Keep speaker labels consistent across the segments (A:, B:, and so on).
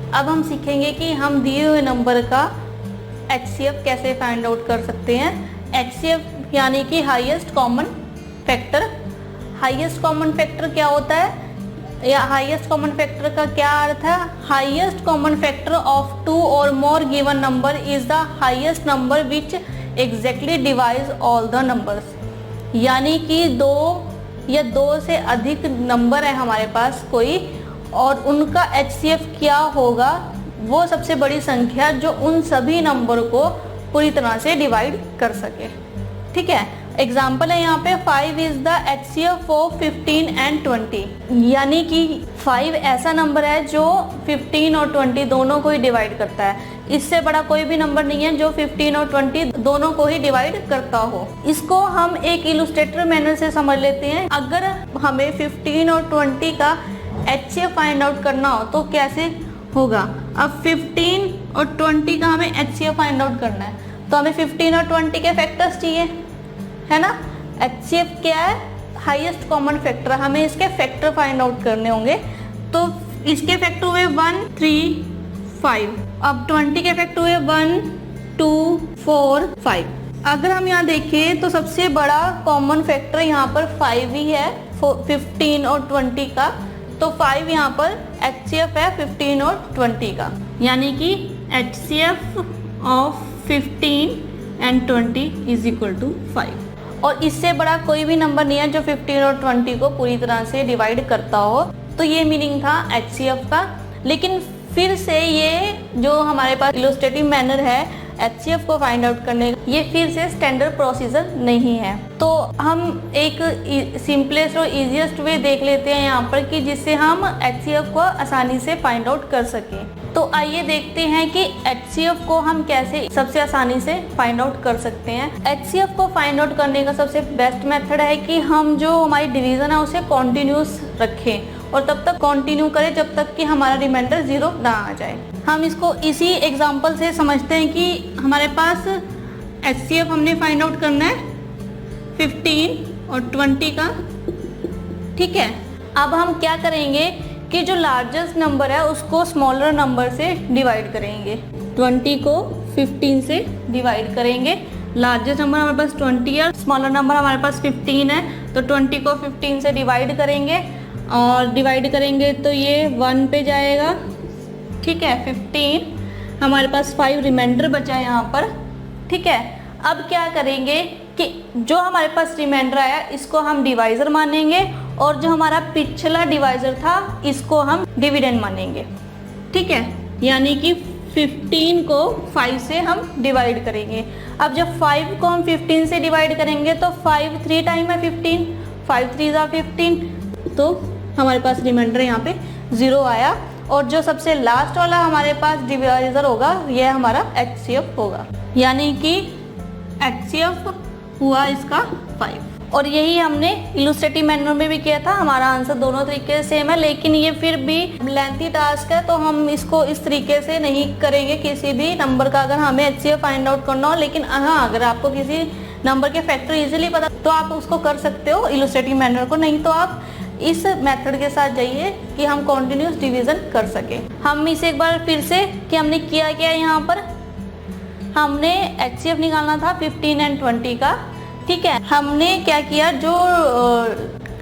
A: अब हम सीखेंगे कि हम दिए हुए नंबर का HCF कैसे फाइंड आउट कर सकते हैं। HCF यानी कि highest common factor. Highest common factor क्या होता है, या हाईएस्ट कॉमन फैक्टर का क्या अर्थ है? Highest common factor of two or more given number is the highest number which exactly divides all the numbers. यानी कि दो या दो से अधिक नंबर है हमारे पास कोई, और उनका HCF क्या होगा, वो सबसे बड़ी संख्या जो उन सभी नंबर को पूरी तरह से डिवाइड कर सके। ठीक है, एग्जाम्पल है यहाँ पे 5 is the HCF of 15 and 20। यानी कि 5 ऐसा नंबर है जो 15 और 20 दोनों को ही डिवाइड करता है। इससे बड़ा कोई भी नंबर नहीं है जो 15 और 20 दोनों को ही डिवाइड करता हो। इसको हम एक इलस्ट्रेटर मैनर से समझ लेते हैं। अगर हमें 15 और 20 का HCF फाइंड आउट करना हो तो कैसे होगा? अब 15 और 20 का हमें HCF फाइंड आउट करना है तो हमें 15 और 20 के फैक्टर्स चाहिए, है ना। HCF क्या है? Highest common factor. हमें इसके फैक्टर फाइंड आउट करने होंगे। तो इसके फैक्टर हुए 1, 3, 5। अब 20 के फैक्टर हुए 1, 2, 4, 5। अगर हम यहाँ देखें तो सबसे बड़ा कॉमन फैक्टर यहाँ पर 5 ही है 15 और 20 का। तो 5 यहाँ पर HCF है 15 और 20 का, यानी कि HCF of 15 and 20 is equal to 5। और इससे बड़ा कोई भी नंबर नहीं है जो 15 और 20 को पूरी तरह से डिवाइड करता हो। तो ये मीनिंग था HCF का। लेकिन फिर से ये जो हमारे पास इलस्ट्रेटिव मैनर है HCF को फाइंड आउट करने का, ये फिर से स्टैंडर्ड प्रोसीजर नहीं है। तो हम एक सिंपलेस्ट और इजीएस्ट वे देख लेते हैं यहाँ पर कि जिससे हम HCF को आसानी से फाइंड आउट कर सकें। तो आइए देखते हैं कि HCF को हम कैसे सबसे आसानी से फाइंड आउट कर सकते हैं। HCF को फाइंड आउट करने का सबसे बेस्ट मेथड है कि हम जो हमारी डिवीज़न है उसे कॉन्टिन्यूस रखें और तब तक कंटिन्यू करें जब तक कि हमारा रिमाइंडर 0 ना आ जाए। हम इसको इसी एग्जांपल से समझते हैं कि हमारे पास HCF हमने फाइंड आउट करना है 15 और 20 का। ठीक है, अब हम क्या करेंगे कि जो लार्जेस्ट नंबर है उसको स्मॉलर नंबर से डिवाइड करेंगे। 20 को 15 से डिवाइड करेंगे। लार्जेस्ट नंबर हमारे पास 20 है, स्मॉलर नंबर हमारे पास 15 है। तो 20 को 15 से डिवाइड करेंगे और डिवाइड करेंगे तो ये 1 पे जाएगा। ठीक है, 15 हमारे पास 5 रिमाइंडर बचा है यहाँ पर। ठीक है, अब क्या करेंगे कि जो हमारे पास रिमाइंडर आया इसको हम डिवाइज़र मानेंगे और जो हमारा पिछला डिवाइज़र था इसको हम डिविडेंड मानेंगे। ठीक है, यानी कि 15 को 5 से हम डिवाइड करेंगे। अब जब 5 को हम 15 से डिवाइड करेंगे तो 5 3 टाइम है 15, 5 3 ज़ा 15, तो हमारे पास रिमाइंडर यहाँ पे 0 आया। और जो सबसे लास्ट वाला हमारे पास डिवाइज़र होगा यह हमारा HCF होगा, यानी कि HCF हुआ इसका 5। और यही हमने इलस्ट्रेटिव मैनर में भी किया था। हमारा आंसर दोनों तरीके से सेम है, लेकिन ये फिर भी लेंथी टास्क है तो हम इसको इस तरीके से नहीं करेंगे किसी भी नंबर का अगर हमें HCF फाइंड आउट करना हो। लेकिन हाँ, अगर आपको किसी नंबर के फैक्टर इजीली पता तो आप उसको कर सकते हो इलस्ट्रेटिव मैनर को, नहीं तो आप इस मेथड के साथ जाइए कि हम कॉन्टिन्यूस डिवीज़न कर सकें। हम इसे एक बार फिर से कि हमने किया क्या है। यहाँ पर हमने HCF निकालना था 15 एंड 20 का। ठीक है, हमने क्या किया, जो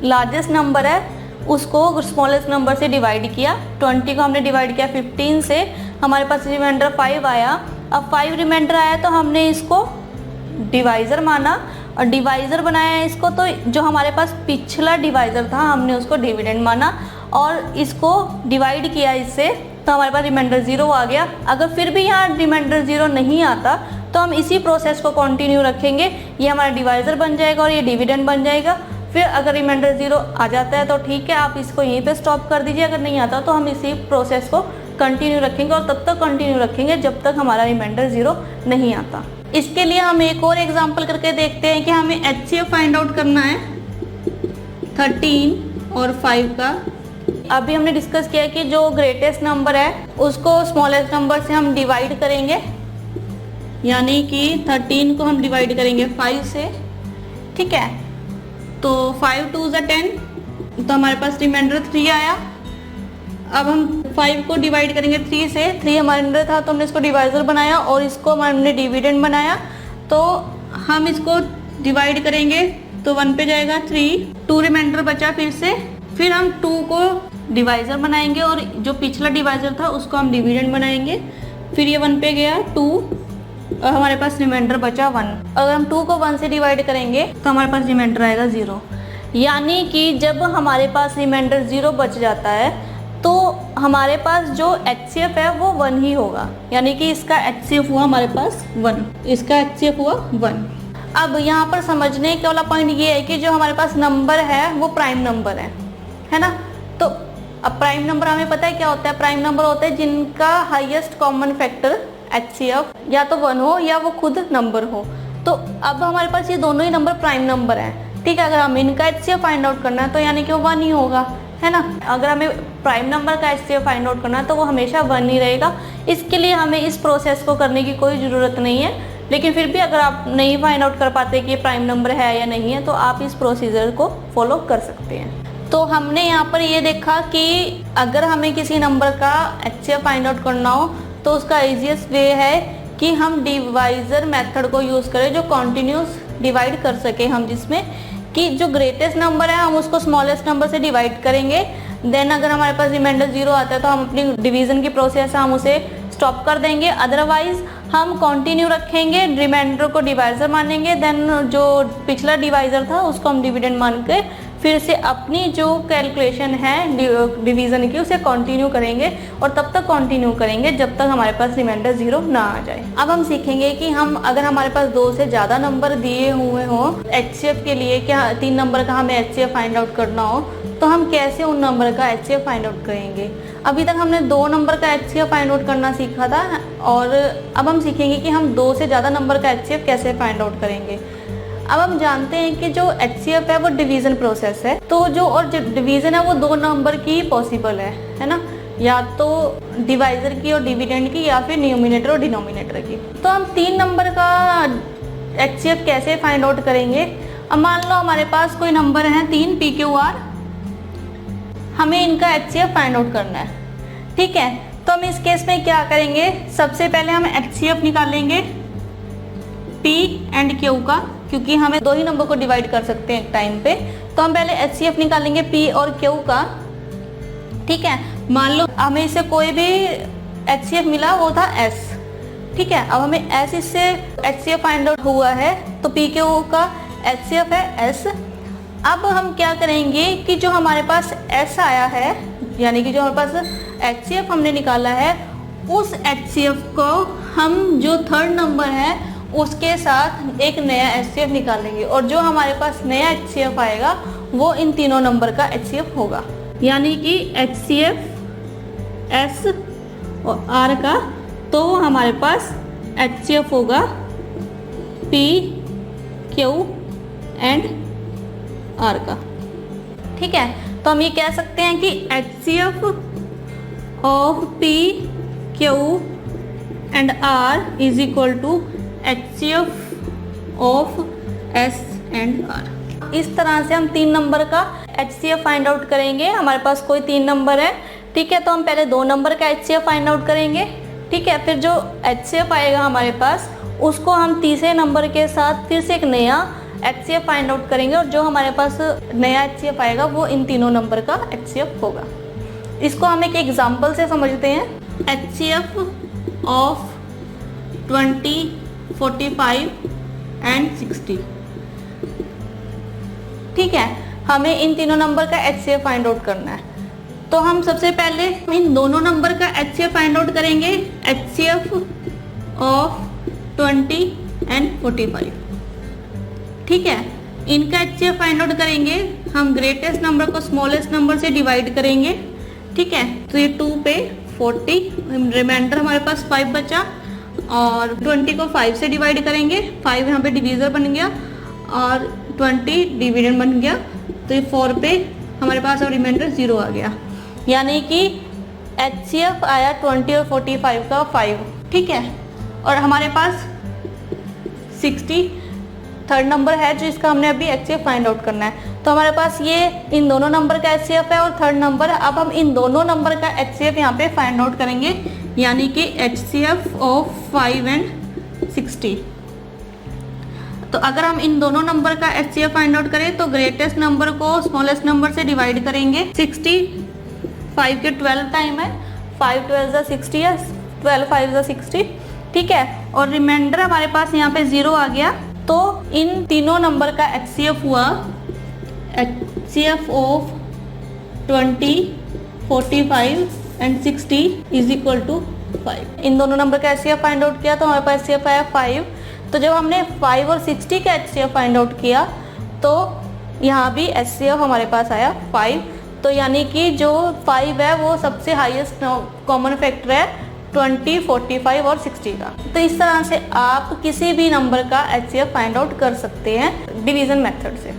A: लार्जेस्ट नंबर है उसको स्मॉलेस्ट नंबर से डिवाइड किया। 20 को हमने डिवाइड किया 15 से, हमारे पास रिमाइंडर 5 आया। अब 5 रिमाइंडर आया तो हमने इसको डिवाइज़र माना और डिवाइज़र बनाया इसको। तो जो हमारे पास पिछला डिवाइज़र था हमने उसको डिविडेंड माना और इसको डिवाइड किया इससे, तो हमारे पास रिमाइंडर 0 आ गया। अगर फिर भी यहाँ रिमाइंडर 0 नहीं आता तो हम इसी प्रोसेस को कंटिन्यू रखेंगे। ये हमारा डिवाइज़र बन जाएगा और ये डिविडेंड बन जाएगा। फिर अगर रिमाइंडर 0 आ जाता है तो ठीक है, आप इसको यहीं पे स्टॉप कर दीजिए। अगर नहीं आता तो हम इसी प्रोसेस को कंटिन्यू रखेंगे और तब तक कंटिन्यू रखेंगे जब तक हमारा रिमाइंडर 0 नहीं आता। इसके लिए हम एक और एग्जांपल करके देखते हैं कि हमें HCF फाइंड आउट करना है 13 और 5 का। अभी हमने डिस्कस किया कि जो ग्रेटेस्ट नंबर है उसको स्मॉलेस्ट नंबर से हम डिवाइड करेंगे, यानी कि 13 को हम डिवाइड करेंगे 5 से। ठीक है, तो 5 2 ज़ा 10, तो हमारे पास रिमाइंडर 3 आया। अब हम 5 को डिवाइड करेंगे 3 से। 3 हमारे अंदर था तो हमने इसको डिवाइजर बनाया और इसको हमने डिविडेंड बनाया। तो हम इसको डिवाइड करेंगे तो 1 पे जाएगा 3, 2 रिमाइंडर बचा फिर से। फिर हम 2 को डिवाइजर बनाएंगे और जो पिछला डिवाइजर था उसको हम डिविडेंड बनाएंगे। फिर ये 1 पे गया 2 और हमारे पास रिमाइंडर बचा 1। अगर हम 2 को 1 से डिवाइड करेंगे तो हमारे पास रिमाइंडर आएगा 0। यानी कि जब हमारे पास रिमाइंडर 0 बच जाता है तो हमारे पास जो HCF है वो 1 ही होगा। यानी कि इसका HCF हुआ हमारे पास 1, इसका HCF हुआ 1। अब यहाँ पर समझने के वाला पॉइंट ये है कि जो हमारे पास नंबर है वो प्राइम नंबर है ना। तो अब प्राइम नंबर हमें पता है क्या होता है। प्राइम नंबर होता है जिनका हाईएस्ट कॉमन फैक्टर HCF या तो 1 हो या वो खुद नंबर हो। तो अब हमारे पास ये दोनों ही नंबर प्राइम नंबर हैं, ठीक है। अगर हमें इनका HCF फाइंड आउट करना है तो यानी कि वो 1 ही होगा, है ना। अगर हमें प्राइम नंबर का HCF फाइंड आउट करना है तो वो हमेशा 1 ही रहेगा। इसके लिए हमें इस प्रोसेस को करने की कोई ज़रूरत नहीं है, लेकिन फिर भी अगर आप नहीं फाइंड आउट कर पाते कि ये प्राइम नंबर है या नहीं है तो आप इस प्रोसीजर को फॉलो कर सकते हैं। तो हमने यहाँ पर ये देखा कि अगर हमें किसी नंबर का HCF फाइंड आउट करना हो तो उसका ईजीएस्ट वे है कि हम डिवाइजर मेथड को यूज़ करें जो कॉन्टिन्यूस डिवाइड कर सके हम, जिसमें कि जो ग्रेटेस्ट नंबर है हम उसको स्मॉलेस्ट नंबर से डिवाइड करेंगे। देन अगर हमारे पास रिमाइंडर 0 आता है तो हम अपनी डिवीज़न की प्रोसेस है हम उसे स्टॉप कर देंगे। अदरवाइज हम कंटिन्यू रखेंगे, रिमाइंडर को डिवाइजर मानेंगे, देन जो पिछला डिवाइजर था उसको हम डिविडेंड मान के फिर से अपनी जो कैलकुलेशन है डिवीज़न की उसे कंटिन्यू करेंगे और तब तक कंटिन्यू करेंगे जब तक हमारे पास रिमाइंडर 0 ना आ जाए। अब हम सीखेंगे कि हम अगर हमारे पास 2 से ज़्यादा नंबर दिए हुए हों HCF के लिए, क्या 3 नंबर का हमें HCF फाइंड आउट करना हो तो हम कैसे उन नंबर का HCF फाइंड आउट करेंगे। अभी तक हमने 2 नंबर का HCF फाइंड आउट करना सीखा था और अब हम सीखेंगे कि हम 2 से ज़्यादा नंबर का HCF कैसे फाइंड आउट करेंगे। अब हम जानते हैं कि जो HCF है वो डिवीज़न प्रोसेस है, तो जो डिवीज़न है वो 2 नंबर की पॉसिबल है ना, या तो डिवाइजर की और डिविडेंड की या फिर न्यूमिनेटर और डिनोमिनेटर की। तो हम 3 नंबर का HCF कैसे फाइंड आउट करेंगे। अब मान लो हमारे पास कोई नंबर है 3 PQR, हमें इनका HCF फाइंड आउट करना है, ठीक है। तो हम इस केस में क्या करेंगे, सबसे पहले हम HCF निकालेंगे P एंड Q का, क्योंकि हमें 2 ही नंबर को डिवाइड कर सकते हैं एक टाइम पे। तो हम पहले HCF निकालेंगे P और Q का, ठीक है। मान लो हमें इससे कोई भी HCF मिला, वो था S, ठीक है। अब हमें S इससे HCF फाइंड आउट हुआ है तो PQ का HCF है S। अब हम क्या करेंगे कि जो हमारे पास S आया है, यानी कि जो हमारे पास HCF हमने निकाला है, उस HCF को हम जो 3rd नंबर है उसके साथ एक नया HCF निकालेंगे और जो हमारे पास नया HCF आएगा वो इन तीनों नंबर का HCF होगा। यानी कि HCF S और R का, तो हमारे पास HCF होगा P Q एंड R का, ठीक है। तो हम ये कह सकते हैं कि HCF of P Q and R is equal to HCF of S and R। इस तरह से हम 3 नंबर का HCF फाइंड आउट करेंगे। हमारे पास कोई 3 नंबर है, ठीक है। तो हम पहले 2 नंबर का HCF फाइंड आउट करेंगे, ठीक है। फिर जो HCF आएगा हमारे पास उसको हम तीसरे नंबर के साथ फिर से एक नया HCF फाइंड आउट करेंगे और जो हमारे पास नया HCF आएगा वो इन तीनों नंबर का HCF होगा। इसको हम एक एग्जाम्पल से समझते हैं। HCF ऑफ 20, 45 एंड 60, ठीक है। हमें इन तीनों नंबर का HCF फाइंड आउट करना है। तो हम सबसे पहले इन दोनों नंबर का HCF फाइंड आउट करेंगे, HCF ऑफ 20 एंड 45, ठीक है। इनका HCF फाइंड आउट करेंगे, हम ग्रेटेस्ट नंबर को स्मॉलेस्ट नंबर से डिवाइड करेंगे, ठीक है। तो ये 2 पे 40, रिमाइंडर हमारे पास 5 बचा और 20 को 5 से डिवाइड करेंगे, 5 यहाँ पे डिवीज़र बन गया और 20 डिविडेंड बन गया। तो ये 4 पे हमारे पास अब रिमाइंडर 0 आ गया, यानी कि HCF आया 20 और 45 का 5, ठीक है। और हमारे पास 60 थर्ड नंबर है जो इसका हमने अभी HCF फाइंड आउट करना है। तो हमारे पास ये इन दोनों नंबर का HCF है और थर्ड नंबर है। अब हम इन दोनों नंबर का HCF यहाँ पे फाइंड आउट करेंगे, यानी कि HCF ऑफ 5 and 60। तो अगर हम इन दोनों नंबर का HCF फाइंड आउट करें तो ग्रेटेस्ट नंबर को स्मॉलेस्ट नंबर से डिवाइड करेंगे। 60 5 के 12 टाइम है, 5 12 60 है, 12 5 60, ठीक है। और रिमाइंडर हमारे पास यहाँ पे 0 आ गया। तो इन तीनों नंबर का HCF हुआ HCF of 20 45 and 60 is equal to 5। इन दोनों नंबर का HCF फाइंड आउट किया तो हमारे पास HCF आया 5। तो जब हमने 5 और 60 का HCF फाइंड आउट किया तो यहाँ भी HCF हमारे पास आया 5। तो यानी कि जो 5 है वो सबसे हाईएस्ट कॉमन फैक्टर है 20 45 और 60 का। तो इस तरह से आप किसी भी नंबर का HCF फाइंड आउट कर सकते हैं डिवीजन मेथड से।